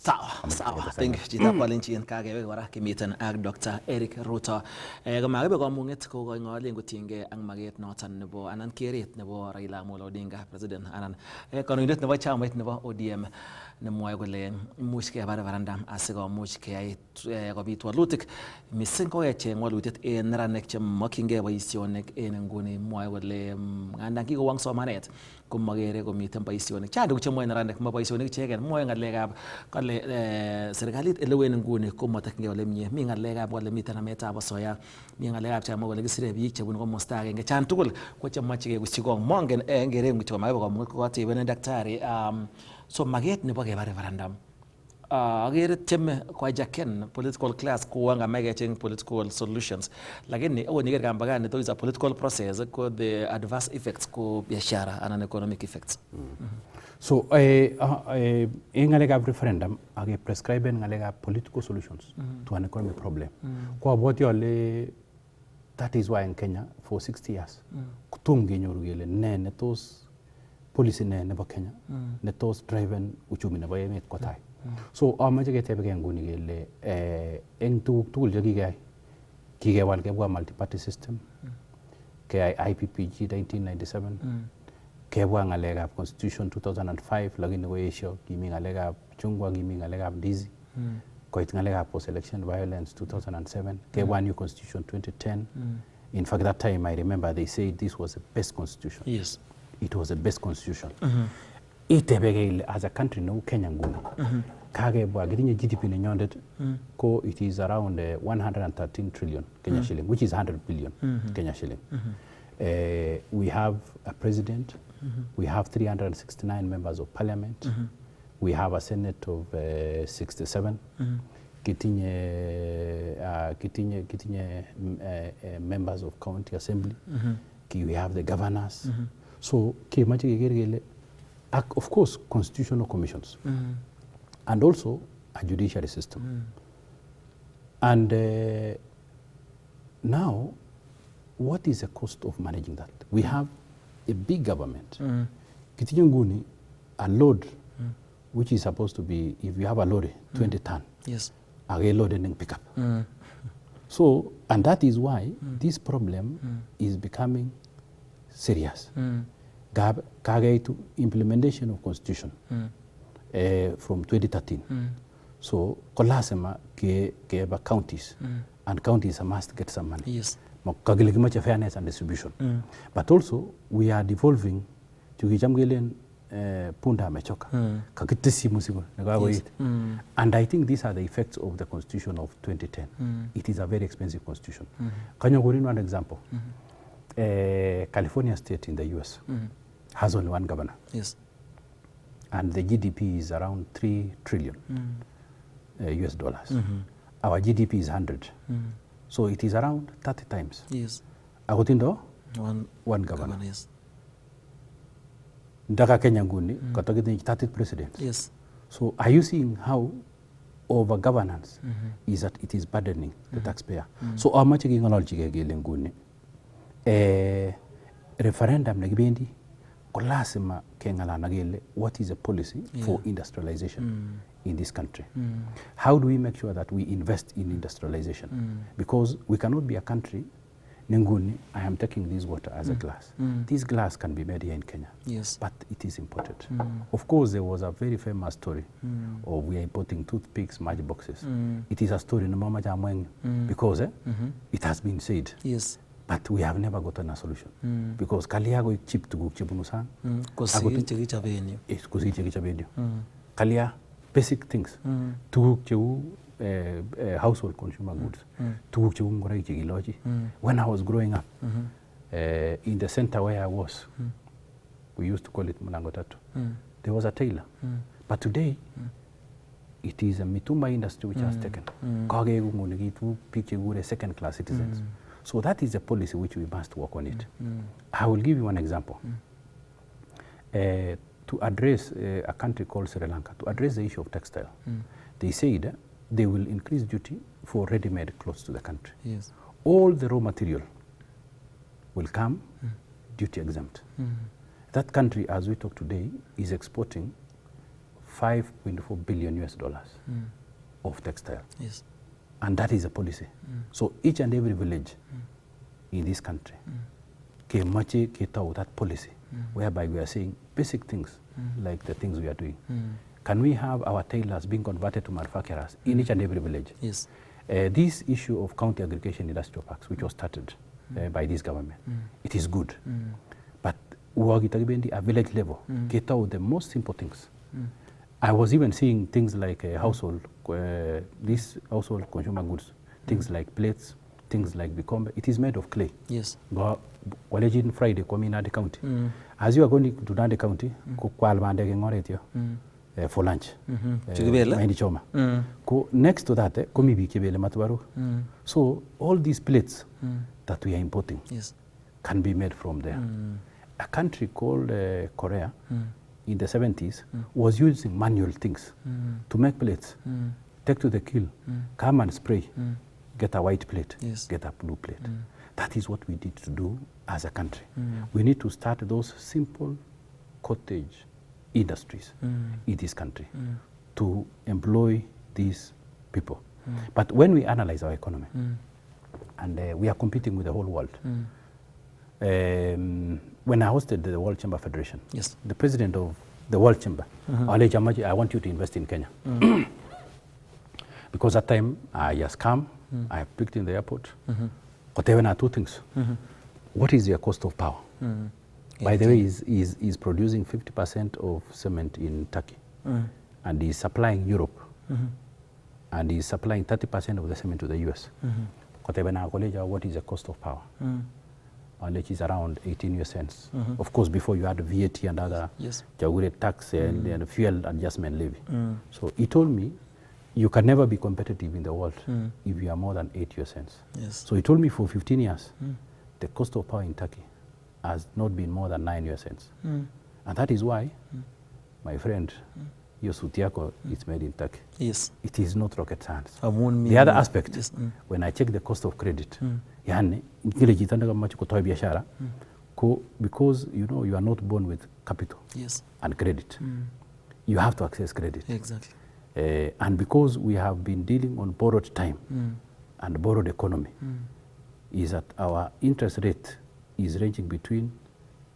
Sawa. Thank you. Chita Kncci kagewe kora kimiten ak Dr. Erick Rutto. Komakibe komung'et ko ng'olin kotiengei ak maget noton nebo anan keret nebo Raila Amolo Odinga president anan kandoindet nebo chamait nebo ODM nemwoe kole imuch keba referendum asikomuch keyai kobit walutik missing ko kecheng walutiet en neranik chemokyingei boisionik en nguni. Mwoe kole ngandan kikowong somanet komokere komiten boisionik chang tuguk chemwoe neranik mo boisionik icheken. Mwoe ng'alekab kole serikalit elewen nguni komotokyingei ole mie. Mi ng'alekab kole miten nametab asoya, mi ng'alekab chamwa kole kisire biik chebunu komosta agenge. Chan tugul ko chemoche kekusyi kong. Mongen en kerengung kityo komakibe komung'et kokotebenen daktari so maget nebo keba referendum agere tieme kohijacken political class kouon kamach kecheng political solutions, lakini okot niker kambakani though is a political process ko the adverse effects ko biashara anan economic effects. So in ngalekab referendum ake prescribe ngalekab political solutions to an economic problem. Ko abwoti ale that is why in Kenya for 60 years kutom kenyoru kele ne tos policy nebo Kenya ne tos driven uchumi nebo emet kwo tai. So amache ketebeke nguni kele eng tuguk tugul che kikewal kebwa multi-party system, keyai IPPG 1997, kebwa ngalekab constitution 2005 lakini koesio, kimi ngalekab chungwa, kimi ngalekab ndizi, koit ngalekab post-election violence 2007, kebwa new constitution 2010. In fact, that time I remember they said this was the best constitution. Yes. It was the best constitution. Itebeke ile as a country no Kenya nguni. Kagebwa gitinye GDP nenyondet ko it is around 113 trillion Kenya shilling, which is 100 billion Kenya shilling. We have a president, we have 369 members of parliament, we have a senate of 67, kitinye members of county assembly, we have the governors. So kimache keker kele of course constitutional commissions and also a judiciary system. And now what is the cost of managing that? We have a big government. Kitinye nguni a load which is supposed to be, if you have a lorry 20 ton, yes, a load and pick up. So, and that is why this problem is becoming serious. Kage to implementation of constitution from 2013. So kolasema ke counties and counties must get some money. Yes. Kagile fairness and distribution. But also we are devolving to kijamgelen punda amechoka. Kakitisi musigo Yes. And I think these are the effects of the constitution of 2010. It is a very expensive constitution. Can you give one example? California state in the US has only one governor. Yes. And the GDP is around 3 trillion US dollars. Our GDP is 100. So it is around 30 times. Yes. Agotindo one governor. Yes. Ndaka Kenya nguni katagiti 30 presidents. Yes. So are you seeing how over governance is that it is burdening the taxpayer? So how much kingalalchige kele nguni referendum nekibendi kolasima kengalana kele what is a policy for industrialization in this country. How do we make sure that we invest in industrialization? Because we cannot be a country Nenguni, I am taking this water as a glass. This glass can be made here in Kenya, yes, but it is imported. Of course, there was a very famous story of we are importing toothpicks, matchboxes. It is a story in Mama Jamweng because it has been said. Yes. But we have never gotten a solution because Kalia go cheap to go chibunusan. Kalia basic things to household consumer goods. When I was growing up, in the center where I was, we used to call it Mulangotatu. There was a tailor, but today it is a mitumba industry which has taken. Second-class citizens. So that is a policy which we must work on it. I will give you an example. To address a country called Sri Lanka, to address the issue of textile, they said they will increase duty for ready-made clothes to the country. Yes. All the raw material will come duty exempt. That country, as we talk today, is exporting $5.4 billion of textile. Yes. And that is a policy. So each and every village in this country came out that policy, whereby we are saying basic things like the things we are doing. Can we have our tailors being converted to manufacturers in each and every village? Yes. This issue of county aggregation industrial parks, which was started by this government, it is good. But a village level, get out the most simple things. I was even seeing things like these household consumer goods, things like plates, things like bikombe. It is made of clay. Yes. Walejin Friday coming at the county. As you are going to the county, for lunch. Next to that, so all these plates that we are importing can be made from there. A country called Korea in the 70s was using manual things to make plates. Take to the kiln, come and spray, get a white plate, get a blue plate. That is what we need to do as a country. We need to start those simple cottage industries in this country to employ these people. But when we analyze our economy, and we are competing with the whole world, when I hosted the World Chamber Federation, the president of the World Chamber, I want you to invest in Kenya. Because at that time, I just come, I have picked in the airport. But there are two things. What is your cost of power? By the way, he's producing 50% of cement in Turkey. And he's supplying Europe. And he's supplying 30% of the cement to the US. What is the cost of power? Which is around 18 US cents. Of course, before you had VAT and other tax and fuel adjustment levy. So he told me, you can never be competitive in the world if you are more than 8 US cents. So he told me for 15 years, the cost of power in Turkey has not been more than 9 US cents. And that is why, my friend, your sutiako is made in Turkey. It is not rocket science. The other aspect, when I check the cost of credit, because you are not born with capital and credit, you have to access credit. Exactly. And because we have been dealing on borrowed time and borrowed economy, is that our interest rate is ranging between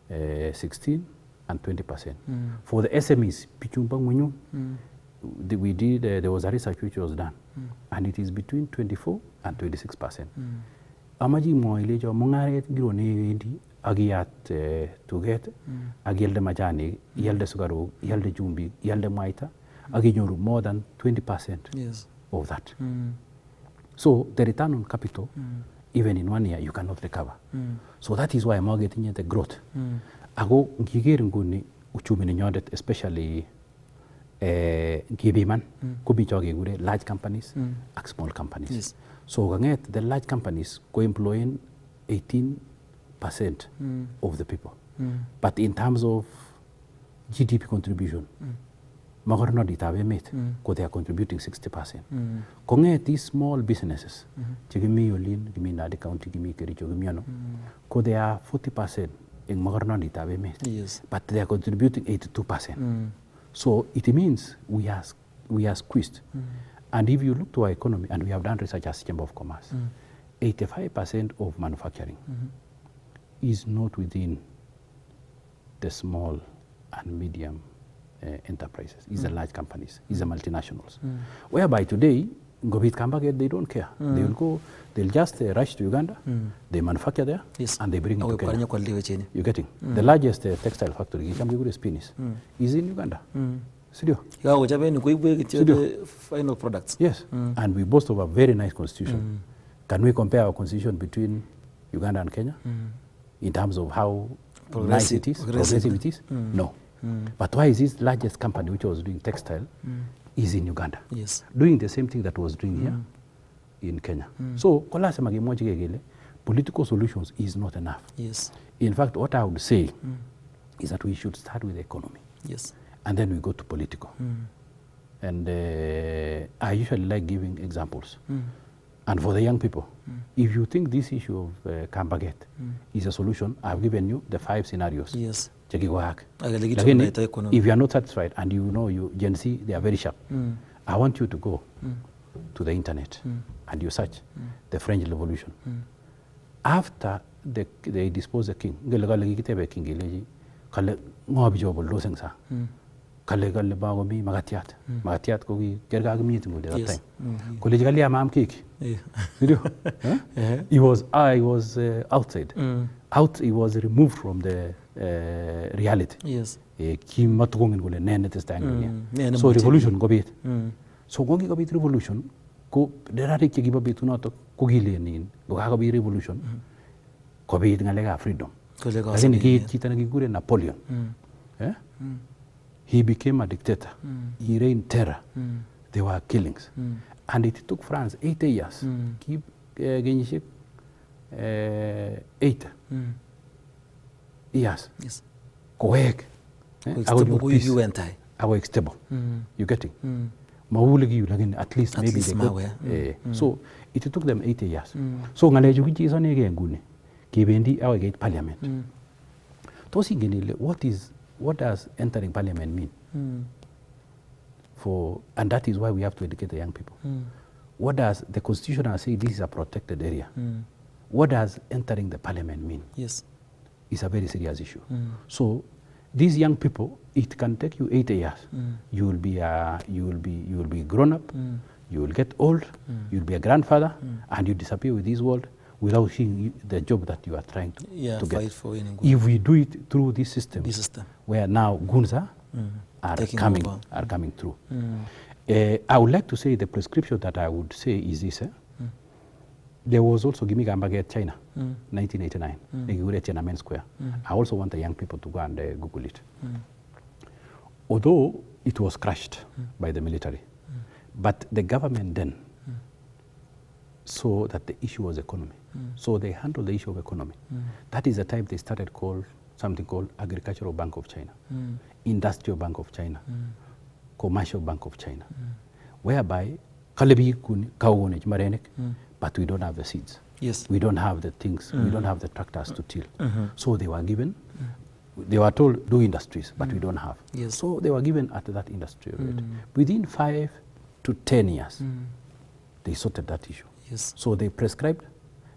16 and 20%. For the SMEs, we did, there was a research which was done, and it is between 24 and 26%. Amaji moilejo mongare gironendi agiyat tuget agilde majani yelde sugaru yelde jumbi yelde maita aginyoru more than 20% of that. So the return on capital, even in 1 year, you cannot recover. So that is why I'm getting the growth. Ago ngigeri nguni uchumi ni nyodet, especially gibiman kubi choge gure large companies and small companies. So ganget the large companies go employing 18% of the people. But in terms of GDP contribution, Magorno ditabe mate, they are contributing 60%. Konge these small businesses, Chigimi Yolin, Gimina the county, Gimi Kericho, Gimiano, they are 40% in Magorno ditabe mate. But they are contributing 82%. So it means we are squeezed. And if you look to our economy, and we have done research as Chamber of Commerce, 85% of manufacturing is not within the small and medium enterprises. These are large companies. These are multinationals. Whereby today, Gobit Kambage, they don't care. They will go, they'll just rush to Uganda, they manufacture there, and they bring it to Kenya. You're getting? The largest textile factory, Kambigure Spinis, is in Uganda. Studio. Final products. Yes, and we boast of a very nice constitution. Can we compare our constitution between Uganda and Kenya in terms of how nice it is, progressive it is? No. But why is this largest company which was doing textile is in Uganda, doing the same thing that was doing here in Kenya? So, political solutions is not enough. In fact, what I would say is that we should start with the economy. And then we go to political. And I usually like giving examples. And for the young people, if you think this issue of Kambaget is a solution, I've given you the 5 scenarios. Yes. Lakini, if you are not satisfied and you know Gen Z, they are very sharp, I want you to go to the internet and you search the French Revolution. After they deposed the king, kale bago mi magatiat ko gi kerga mi tingo de that time ko le gali amam kiki he was outside he was removed from the reality yes ki matugong ngule nene testang so revolution go bit so gongi go bit revolution ko derare ki giba bitu noto ko gile nin go ga bi revolution ko bit ngalega freedom lakini ki kitana gi gure Napoleon he became a dictator. He reigned terror. There were killings. And it took France 8 years. Keep Kncci 8 years. Yes. Correct. I was stable. You getting? At least maybe they could. So it took them 8 years. So ngaleju ki is only ngune. Kibendi our gate parliament. Tosi genile what does entering parliament mean? And that is why we have to educate the young people. What does the constitution say this is a protected area? What does entering the parliament mean? Yes. It's a very serious issue. So these young people, it can take you 8 years. You will be grown up, you will get old, you'll be a grandfather, and you disappear with this world without seeing the job that you are trying to get. Fight for if we do it through this system, where now goons are coming through. I would like to say the prescription that I would say is this. There was also Gimi Gambaget, China, 1989, Tiananmen Square. I also want the young people to go and Google it. Although it was crushed by the military, but the government then saw that the issue was economy. So they handled the issue of economy. That is the time they started something called Agricultural Bank of China, Industrial Bank of China, Commercial Bank of China, whereby but we don't have the seeds. Yes. We don't have the things, we don't have the tractors to till. So they were given, they were told do industries, but we don't have. Yes. So they were given at that industry rate. Within 5 to 10 years, they sorted that issue. Yes. So they prescribed,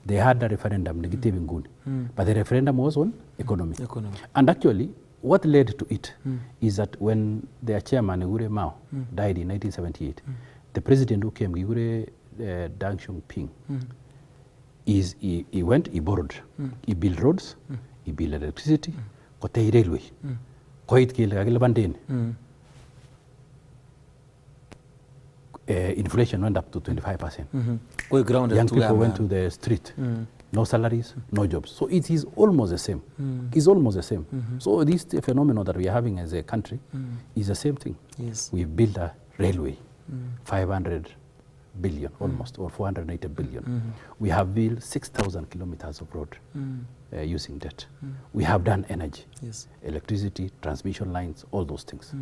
they had a referendum, negative and good. But the referendum was on economy. And actually, what led to it is that when their chairman, Ngure Mao, died in 1978, the president who came, Ngure Deng Xiaoping, he went, he borrowed. He built roads, he built electricity, he railway. Inflation went up to 25%. Young people went to the street. No salaries, no jobs. So it is almost the same. It's almost the same. So this phenomenon that we are having as a country is the same thing. Yes. We built a railway, 500 billion almost, or 480 billion. We have built 6,000 kilometers of road using debt. We have done energy, electricity, transmission lines, all those things.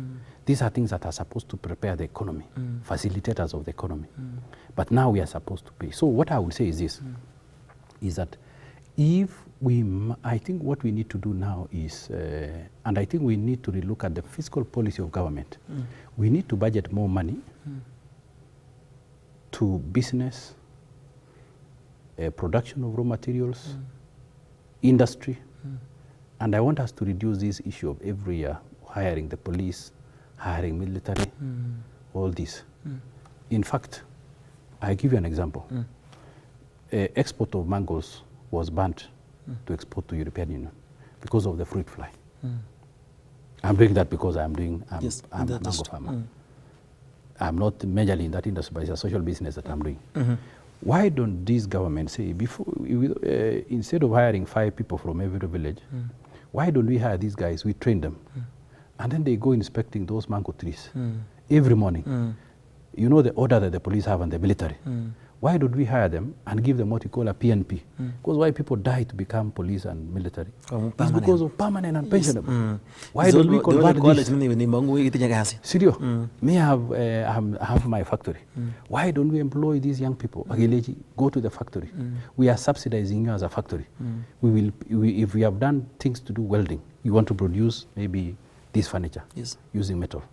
These are things that are supposed to prepare the economy, facilitators of the economy. But now we are supposed to pay. So what I would say is this, is that I think what we need to do now is, and I think we need to relook at the fiscal policy of government. We need to budget more money to business, production of raw materials, industry, and I want us to reduce this issue of every year hiring the police, hiring military, all this. In fact, I give you an example. Export of mangoes was banned to export to European Union because of the fruit fly. I'm doing that because I'm a mango farmer. I'm not majorly in that industry, but it's a social business that I'm doing. Why don't these governments say, instead of hiring 5 people from every village, why don't we hire these guys, we train them, and then they go inspecting those mango trees every morning. You know the order that the police have and the military. Why don't we hire them and give them what we call a PNP? Because why people die to become police and military? It's because of permanent and pensionable. Why don't we convert this? Serious? Me have my factory. Why don't we employ these young people? Go to the factory. We are subsidizing you as a factory. If we have done things to do welding, you want to produce maybe this furniture using metal.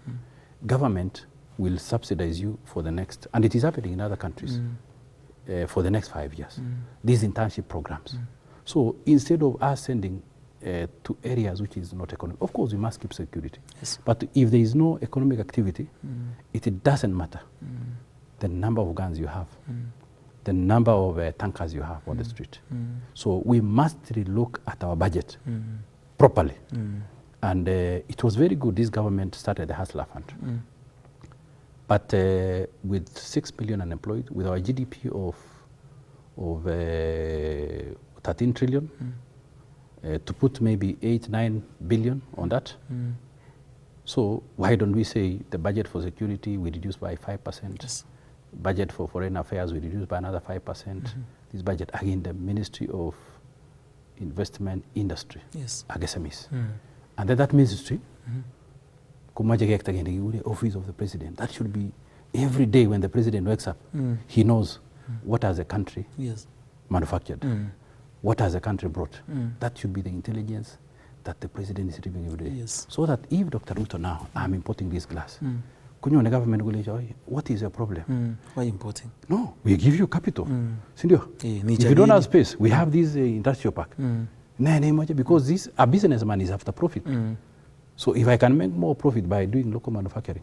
Government will subsidize you for the next, and it is happening in other countries, for the next 5 years. These internship programs. So instead of us sending to areas which is not economic, of course we must keep security. But if there is no economic activity, it doesn't matter the number of guns you have, the number of tankers you have on the street. So we must relook at our budget properly. And it was very good, this government started the Hustler Fund. But with 6 million unemployed, with our GDP of 13 trillion, to put maybe 8-9 billion on that. So why don't we say the budget for security we reduce by 5%, budget for foreign affairs we reduce by another 5%, this budget, again, the Ministry of Investment Industry, SMEs. And then that ministry, Office of the President, that should be every day when the President wakes up, he knows what has the country manufactured, what has the country brought. That should be the intelligence that the President is reviewing every day. So that if Dr. Rutto now, I'm importing this glass, the government will say, what is your problem? Why importing? No, we give you capital. If you don't have space, we have this industrial park. Because this, a businessman is after profit. So if I can make more profit by doing local manufacturing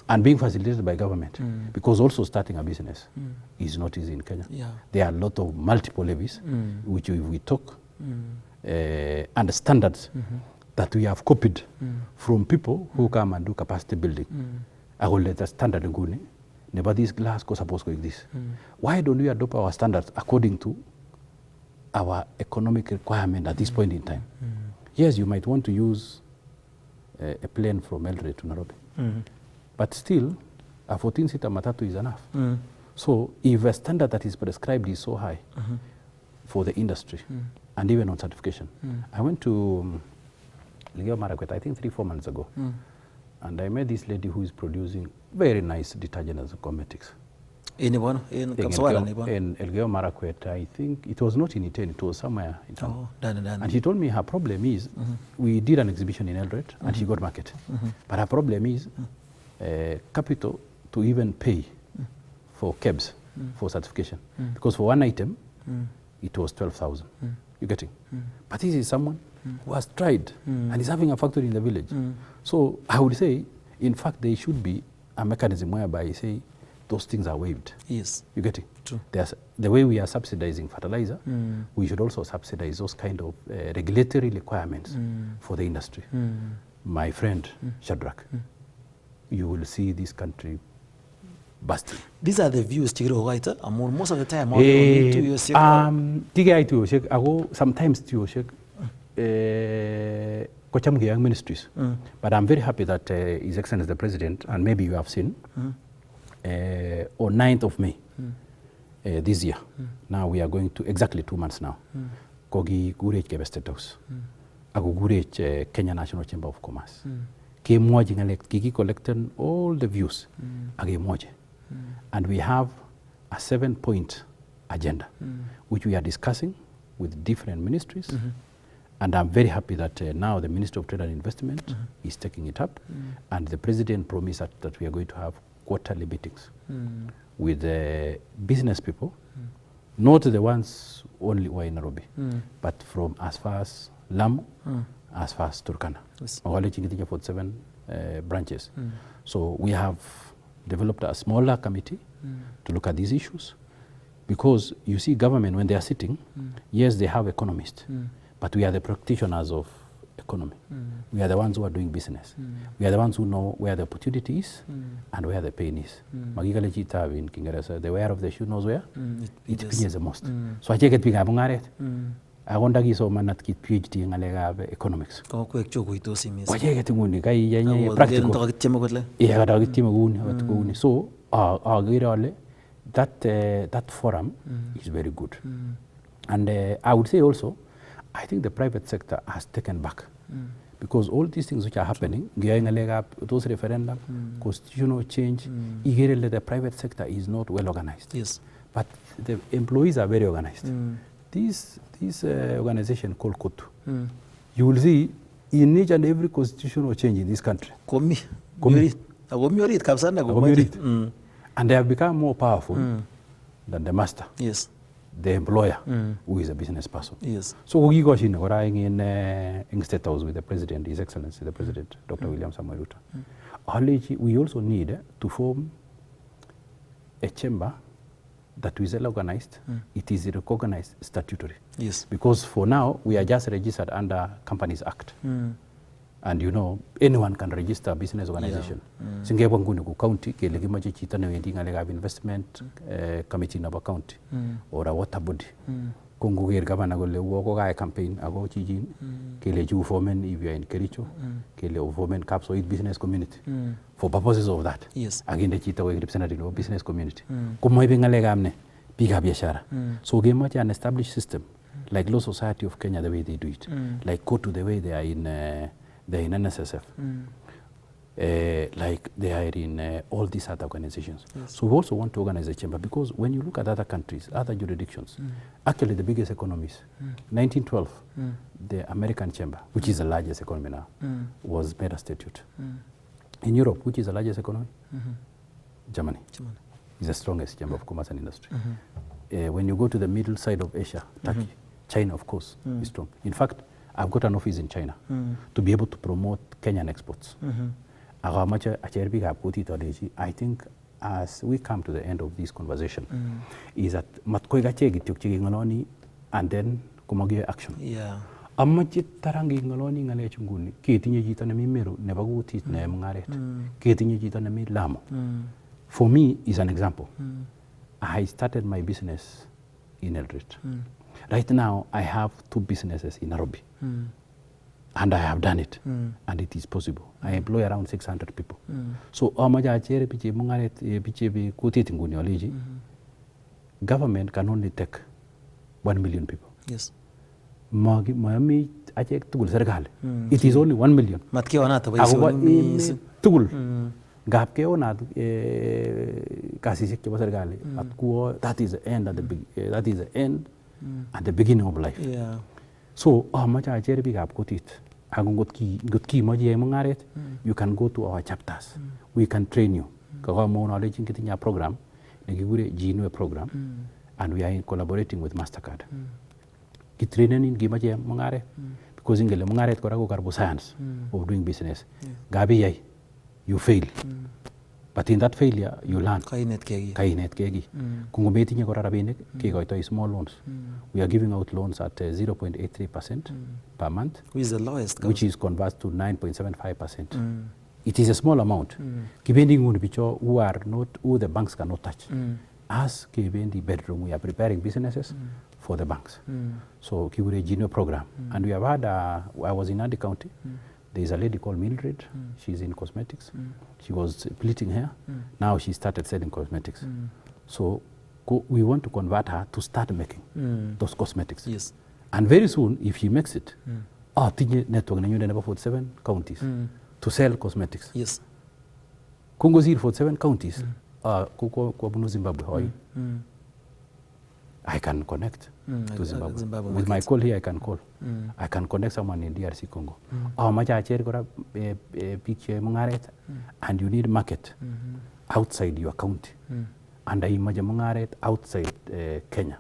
and being facilitated by government, because also starting a business is not easy in Kenya. There are a lot of multiple levies, which if we talk, and the standards that we have copied from people who come and do capacity building. I will let the standard go. Never this glass goes supposed to like this. Why don't we adopt our standards according to our economic requirement at this point in time? Yes, you might want to use a plane from Eldoret to Nairobi. But still, a 14-seater matatu is enough. So if a standard that is prescribed is so high for the industry, and even on certification. I went to Elgeyo Marakwet, I think 3-4 months ago, and I met this lady who is producing very nice detergent as cosmetics. In Elgeyo Marakwet, I think it was not in Iten, it was somewhere in town. And she told me her problem is, we did an exhibition in Eldoret and she got market. But her problem is capital to even pay for KEBS, for certification. Because for one item, it was 12,000. You getting? But this is someone who has tried and is having a factory in the village. So I would say, in fact, there should be a mechanism whereby you say, those things are waived. Yes. You get it? True. The way we are subsidizing fertilizer, we should also subsidize those kind of regulatory requirements for the industry. My friend, Shadrach, you will see this country busting. These are the views, Chigiro, right? Most of the time, sometimes young ministries. But I'm very happy that His Excellency the President, and maybe you have seen, on 9th of May this year, now we are going to exactly 2 months now, Kogi Gurech Kebe State House, Agu Gurech Kenya National Chamber of Commerce. Kiki collecting all the views, and we have a 7-point agenda, which we are discussing with different ministries. And I'm very happy that now the Minister of Trade and Investment is taking it up, and the President promised that we are going to have quarterly meetings with business people, not the ones only who are in Nairobi, but from as far as Lamu, as far as Turkana. Yes. 47 branches. So we have developed a smaller committee to look at these issues, because you see government, when they are sitting, yes, they have economists, but we are the practitioners of economy. We are the ones who are doing business. We are the ones who know where the opportunity is and where the pain is. In Kingereza, the wearer of the shoe knows where it pinches the most. So I take it being a bungaret. I want to give so man that get PhD in economics. Practical. So that forum is very good. And I would say also, I think the private sector has taken back. Because all these things which are happening, those referendum, constitutional change, the private sector is not well organized. Yes. But the employees are very organized. This organization called KOTU, you will see in each and every constitutional change in this country. And they have become more powerful than the master. Yes. The employer, who is a business person. Yes. So we go in State House with the President, His Excellency, the President, Dr. William Samoei Ruto. We also need to form a chamber that is well organized. It is recognized statutory. Yes. Because for now, we are just registered under Companies Act. And you know, anyone can register a business organization. Singe wanguni ku county ke legi maji chita na wendi ngale investment committee na county or a water body. Kongu ger gabana golle woko ga campaign ago chijin ke le ju formen if you are in Kericho ke le formen capso it business community for purposes of that. Yes. Again the chita we representative of business community. Kuma ibe ngale gamne biga biashara. So ge maji an established system like Law Society of Kenya the way they do it. Like go to the way they are in NSSF, like they are in all these other organizations. Yes. So we also want to organize a chamber because when you look at other countries, other jurisdictions, actually the biggest economies, 1912, the American chamber, which is the largest economy now, was made a statute. In Europe, which is the largest economy? Germany. Is the strongest chamber of commerce and industry. When you go to the middle side of Asia, Turkey, China, of course, is strong. In fact, I've got an office in China to be able to promote Kenyan exports. I think as we come to the end of this conversation, is that and then kumagia action. Yeah. Amachit tarangi ngoloni ngale chunguni ketinye jita na mimero ne baguti na mngaret ketinye jita na mi lamo. For me is an example. I started my business in Eldred. Right now, I have 2 businesses in Nairobi. And I have done it. And it is possible. I employ around 600 people. So, government can only take 1 million people. Yes. It is only 1 million. That is the end at the beginning of life. Yeah. So, you can go to our chapters. We can train you. Program, program, and we are collaborating with MasterCard. Because in science of doing business. Gabi you fail. But in that failure, you learn. Kainet kegi. Kungumeti nye kora rabinik, kego small loans. We are giving out loans at 0.83% per month. Which is the lowest. Which is converts to 9.75%. It is a small amount. Kibendi ngundu who the banks cannot touch. As kibendi bedroom, we are preparing businesses for the banks. So Kibure Junior program. And we have had, I was in Nandi County. There is a lady called Mildred. She's in cosmetics. She was pleating hair. Now she started selling cosmetics. So we want to convert her to start making those cosmetics. Yes. And very soon, if she makes it, network na 47 counties to sell cosmetics. Yes. Congo 47 counties. Kwa Zimbabwe. I can connect to Zimbabwe. With my call here, I can call. I can connect someone in DRC Congo. And you need market outside your county. And I imagine mungaret outside Kenya.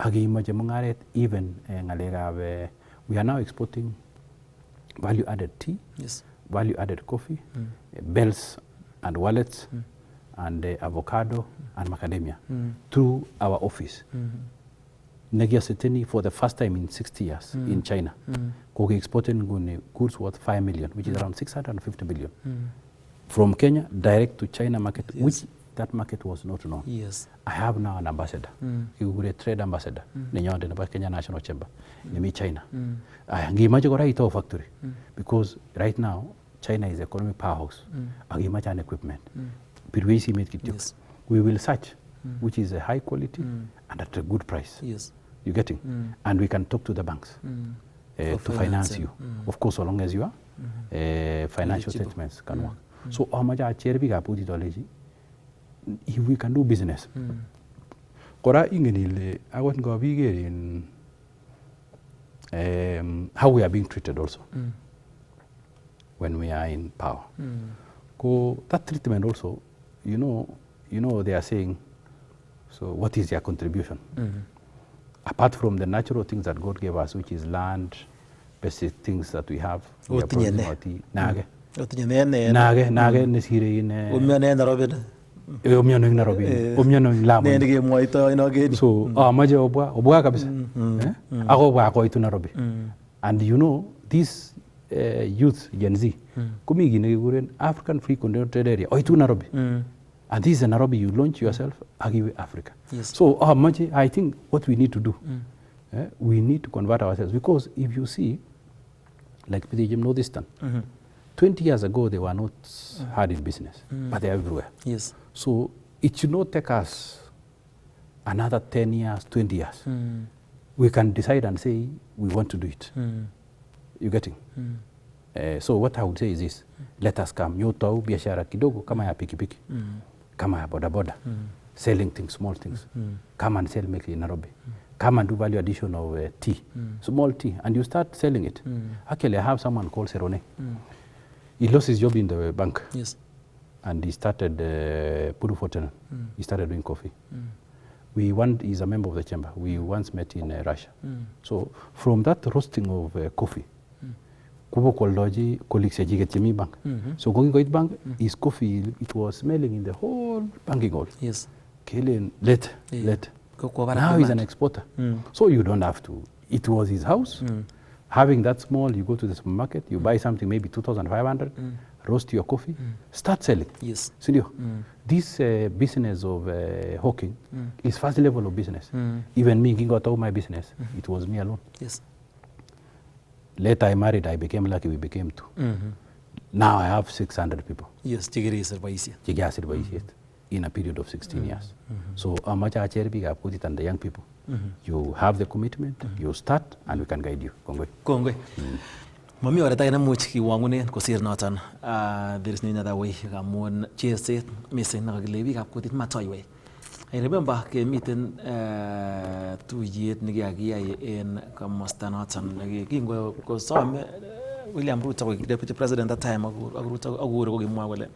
Agi imagine mungaret even we are now exporting value-added tea, yes, value-added coffee, bells and wallets, and avocado and macadamia through our office. Negia Seteni for the first time in 60 years in China. Kogi exporting goods worth 5 million, which is around 650 billion. From Kenya direct to China market, yes, which that market was not known. Yes. I have now an ambassador. He will a trade ambassador. The Kenya National Chamber. In China. I imagine a factory. Because right now China is economic powerhouse. I imagine equipment. Yes. We will search which is a high quality and at a good price. Yes. You're getting? And we can talk to the banks to finance you. Of course, so long as you are financial statements can work. So how much if we can do business. Kora ingenile, I want to go in how we are being treated also when we are in power. That treatment also, you know they are saying, so what is their contribution? Apart from the natural things that God gave us, which is land, basic things that we have. We are producing nage nesire in so maje obwa kabisa ako bwa ko itu Nairobi. And you know this youth Gen Z kumi gine African Free Trade Area itu Nairobi. And this is in Nairobi, you launch yourself, Agiwe Africa. Yes. So I think what we need to do, we need to convert ourselves. Because if you see, like Pidijim Northeastern, 20 years ago they were not hard in business, but they're everywhere. Yes. So it should not take us another 10 years, 20 years. We can decide and say, we want to do it. You getting? So what I would say is this, let us come. Nyotau biashara kidogo kama ya pikipiki. Kama ya boda boda, selling things, small things. Come and sell make in Nairobi. Come and do value addition of tea, small tea, and you start selling it. Actually, I have someone called Serone. He lost his job in the bank. Yes. And he started Puru Fortune. He started doing coffee. He's a member of the chamber. We once met in Russia. So from that roasting of coffee, Kubo Koldoji, colleagues at Bank. So going to bank, his coffee, it was smelling in the whole banking hall. Yes. Killing, let. Now he's an exporter. So you don't have to. It was his house. Having that small, you go to the supermarket, you buy something, maybe 2,500, roast your coffee, start selling. Yes. So this business of hawking is first level of business. Even me, getting out of my business, it was me alone. Yes. Later I married, I became lucky, we became two. Now I have 600 people. Yes, in a period of 16 years. So put it on the young people. You have the commitment, you start, and we can guide you. Kongwe. Mami ora tayo na much kiwangune kusir notan. There is no other way. Kamon cheese missing naglevi kaputit matoy. I remember meeting 2 years nigiagia in Kamostanotan nagingwe because William Rutto, Deputy President at that time, Rutto Aguro Mwale.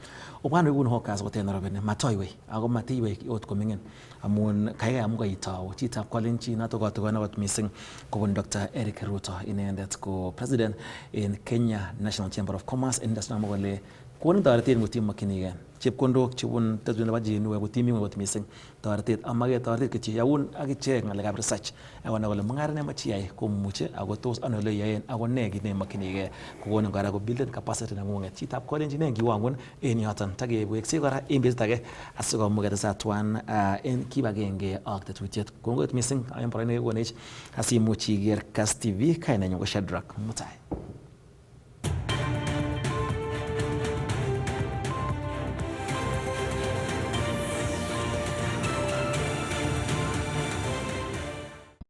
One we wouldn't hawk as what Matoy, I got Matiwe out coming in. Amon Kaya Mugaita, Chita Kncci, not to go to what missing, Dr. Erick Rutto in that co president in Kenya National Chamber of Commerce in the Snamole. Kung darating mo team makinigan, chip kondo chipun tatun na baji nuwe team mo missing darating amage darating kichi yawun agi check na lagab research awan wala mangara na machiay kung muche agotos ano le yayen awan negi ne makinige kugon ng gara go build capacity na ngunget chitap ko engineer giwangun en yatan tage bu exe gara imbes tage asugo mo gata sa twan en kibagenge ak tatwichet kongo missing ayam parane wonage asimu chiger KASS TV kaina nyugo Shadrack mutai.